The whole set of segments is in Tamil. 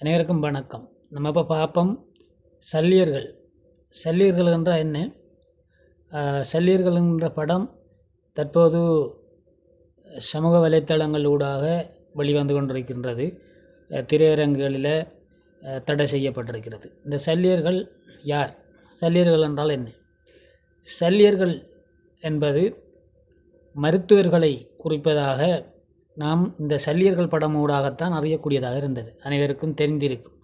அனைவருக்கும் வணக்கம். நம்ம இப்போ பார்ப்போம் சல்லியர்கள். சல்லியர்கள் என்றால் என்ன? சல்லியர்கள் என்ற படம் தற்போது சமூக வலைத்தளங்களூடாக வெளிவந்து கொண்டிருக்கின்றது. திரையரங்குகளில் தடை செய்யப்பட்டிருக்கிறது. இந்த சல்லியர்கள் யார்? சல்லியர்கள் என்றால் என்ன? சல்லியர்கள் என்பது மருத்துவர்களை குறிப்பதாக நாம் இந்த சல்லியர்கள் படம் ஊடாகத்தான் அறியக்கூடியதாக இருந்தது. அனைவருக்கும் தெரிந்திருக்கும்.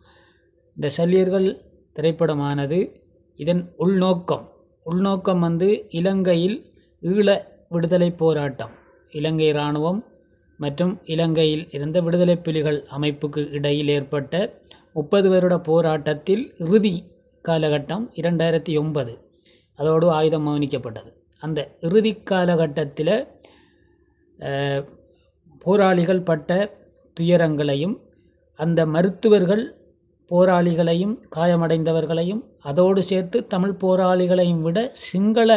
இந்த சல்லியர்கள் திரைப்படமானது இதன் உள்நோக்கம் இலங்கையில் ஈழ விடுதலை போராட்டம், இலங்கை இராணுவம் மற்றும் இலங்கையில் இருந்த விடுதலை புலிகள் அமைப்புக்கு இடையில் ஏற்பட்ட 30 வருட போராட்டத்தில் இறுதி காலகட்டம் 2009 அதோடு ஆயுதம் மௌனிக்கப்பட்டது. அந்த இறுதி காலகட்டத்தில் போராளிகள் பட்ட துயரங்களையும், அந்த மருத்துவர்கள் போராளிகளையும் காயமடைந்தவர்களையும் அதோடு சேர்த்து தமிழ் போராளிகளையும் விட சிங்கள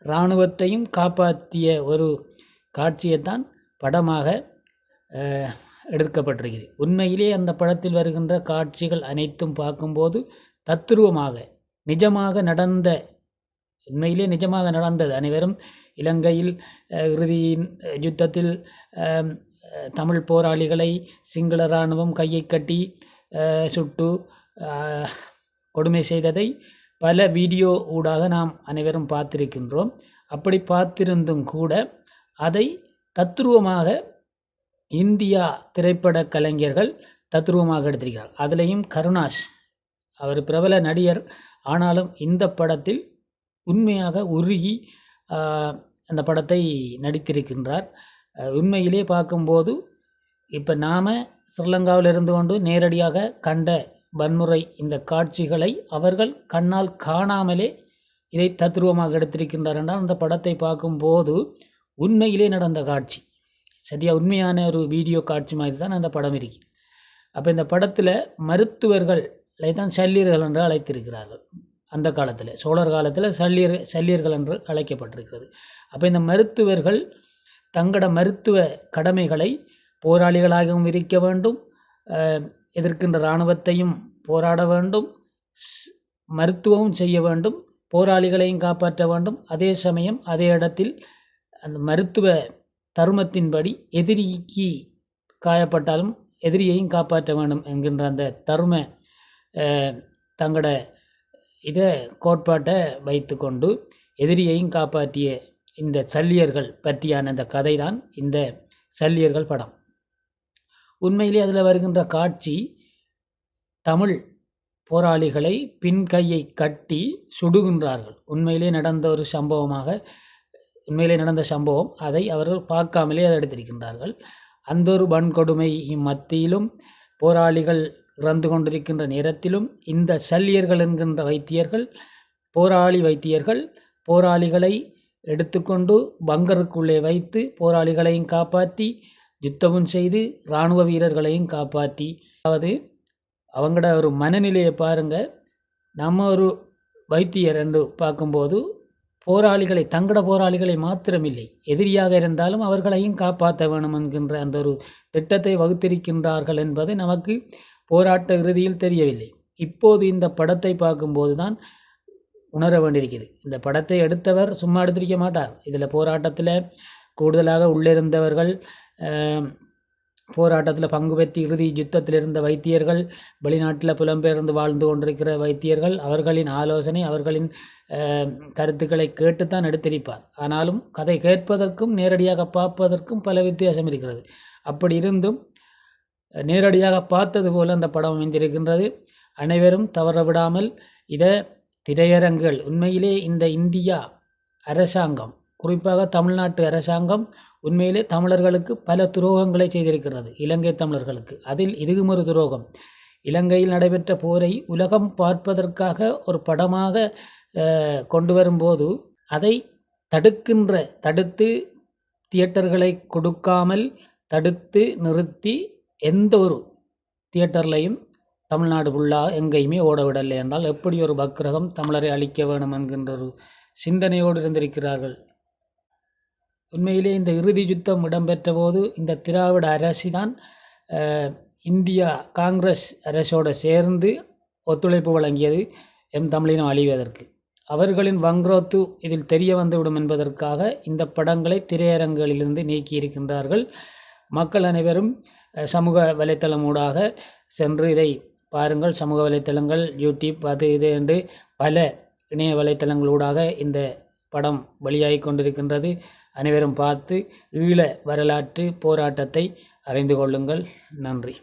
இராணுவத்தையும் காப்பாற்றிய ஒரு காட்சியைத்தான் படமாக எடுக்கப்பட்டிருக்கிறது. உண்மையிலே அந்த படத்தில் வருகின்ற காட்சிகள் அனைத்தும் பார்க்கும்போது தத்துருவமாக நிஜமாக நடந்தது. அனைவரும் இலங்கையில் இறுதியின் யுத்தத்தில் தமிழ் போராளிகளை சிங்கள இராணுவம் கையை கட்டி சுட்டு கொடுமை செய்ததை பல வீடியோ ஊடாக நாம் அனைவரும் பார்த்திருக்கின்றோம். அப்படி பார்த்திருந்தும் கூட அதை தத்துருவமாக இந்தியா திரைப்பட கலைஞர்கள் தத்துருவமாக எடுத்திருக்கிறார். அதிலையும் கருணாஸ், அவர் பிரபல நடிகர். ஆனாலும் இந்த படத்தில் உண்மையாக உருகி அந்த படத்தை நடித்திருக்கின்றார். உண்மையிலே பார்க்கும்போது இப்போ நாம் ஸ்ரீலங்காவில் இருந்து கொண்டு நேரடியாக கண்ட வன்முறை இந்த காட்சிகளை அவர்கள் கண்ணால் காணாமலே இதை தத்துருவமாக எடுத்திருக்கின்றார் என்றால் அந்த படத்தை பார்க்கும்போது உண்மையிலே நடந்த காட்சி, சரியா உண்மையான ஒரு வீடியோ காட்சி மாதிரி தான் அந்த படம் இருக்கு. அப்போ இந்த படத்தில் மருத்துவர்களை தான் சல்லியர்கள் என்று அழைத்திருக்கிறார்கள். அந்த காலத்தில் சோழர் காலத்தில் சல்லியர்கள் என்று அழைக்கப்பட்டிருக்கிறது. அப்போ இந்த மருத்துவர்கள் தங்களோட மருத்துவ கடமைகளை போராளிகளாகவும் இருக்க வேண்டும், எதிர்க்கின்ற இராணுவத்தையும் போராட வேண்டும், மருத்துவமும் செய்ய வேண்டும், போராளிகளையும் காப்பாற்ற வேண்டும். அதே சமயம் அதே இடத்தில் அந்த மருத்துவ தருமத்தின்படி எதிரிக்கு காயப்பட்டாலும் எதிரியையும் காப்பாற்ற வேண்டும் என்கின்ற அந்த தரும தங்களோட இதை கோட்பாட்டை வைத்து கொண்டு எதிரியையும் காப்பாற்றிய இந்த சல்லியர்கள் பற்றியான இந்த கதை தான் இந்த சல்லியர்கள் படம். உண்மையிலே அதில் வருகின்ற காட்சி தமிழ் போராளிகளை பின் கையை கட்டி சுடுகின்றார்கள். உண்மையிலே நடந்த சம்பவம். அதை அவர்கள் பார்க்காமலே அதை எடுத்திருக்கின்றார்கள். அந்த ஒரு வன்கொடுமை மத்தியிலும் போராளிகள் இறந்து கொண்டிருக்கின்ற நேரத்திலும் இந்த சல்லியர்கள் என்கின்ற வைத்தியர்கள் போராளிகளை எடுத்துக்கொண்டு பங்கருக்குள்ளே வைத்து போராளிகளையும் காப்பாற்றி யுத்தமும் செய்து இராணுவ வீரர்களையும் காப்பாற்றி, அதாவது அவங்களோட ஒரு மனநிலையை பாருங்கள். நம்ம ஒரு வைத்தியர் என்று பார்க்கும்போது தங்களோட போராளிகளை மாத்திரமில்லை, எதிரியாக இருந்தாலும் அவர்களையும் காப்பாற்ற வேணும் என்கின்ற அந்த ஒரு திட்டத்தை வகுத்திருக்கின்றார்கள் என்பது நமக்கு போராட்ட இறுதியில் தெரியவில்லை. இப்போது இந்த படத்தை பார்க்கும்போது தான் உணர வேண்டியிருக்கிறது. இந்த படத்தை எடுத்தவர் சும்மா எடுத்திருக்க மாட்டார். இதில் போராட்டத்தில் கூடுதலாக உள்ளிருந்தவர்கள், போராட்டத்தில் பங்கு பெற்று இறுதி யுத்தத்தில் இருந்த வைத்தியர்கள், வெளிநாட்டில் புலம்பெயர்ந்து வாழ்ந்து கொண்டிருக்கிற வைத்தியர்கள், அவர்களின் ஆலோசனை அவர்களின் கருத்துக்களை கேட்டுத்தான் எடுத்திருப்பார். ஆனாலும் கதை கேட்பதற்கும் நேரடியாக பார்ப்பதற்கும் பல வித்தியாசம் இருக்கிறது. அப்படி இருந்தும் நேரடியாக பார்த்தது போல அந்த படம் அமைந்திருக்கின்றது. அனைவரும் தவற விடாமல் இதை திரையரங்குகள், உண்மையிலே இந்த இந்தியா அரசாங்கம், குறிப்பாக தமிழ்நாட்டு அரசாங்கம் உண்மையிலே தமிழர்களுக்கு பல துரோகங்களை செய்திருக்கிறது, இலங்கை தமிழர்களுக்கு. அதில் இதுவும் ஒரு துரோகம். இலங்கையில் நடைபெற்ற போரை உலகம் பார்ப்பதற்காக ஒரு படமாக கொண்டு வரும்போது அதை தடுத்து தியேட்டர்களை கொடுக்காமல் தடுத்து நிறுத்தி எந்த ஒரு தியேட்டர்லையும் தமிழ்நாடு ஃபுல்லாக எங்கேயுமே ஓட விடலை என்றால் எப்படி ஒரு வக்கிரகம் தமிழரை அழிக்க வேணும் என்கின்ற ஒரு சிந்தனையோடு இருந்திருக்கிறார்கள். உண்மையிலே இந்த இறுதி யுத்தம் இடம்பெற்ற போது இந்த திராவிட அரசு தான் இந்தியா காங்கிரஸ் அரசோடு சேர்ந்து ஒத்துழைப்பு வழங்கியது எம் தமிழினம் அழிவதற்கு. அவர்களின் வங்குரோத்து இதில் தெரிய வந்துவிடும் என்பதற்காக இந்த படங்களை திரையரங்குகளிலிருந்து நீக்கியிருக்கின்றார்கள். மக்கள் அனைவரும் சமூக வலைத்தளம் ஊடாக சென்று இதை பாருங்கள். சமூக வலைத்தளங்கள், யூடியூப், அது இது என்று பல இணைய வலைத்தளங்களூடாக இந்த படம் வெளியாகி கொண்டிருக்கின்றது. அனைவரும் பார்த்து ஈழ வரலாற்று போராட்டத்தை அறிந்து கொள்ளுங்கள். நன்றி.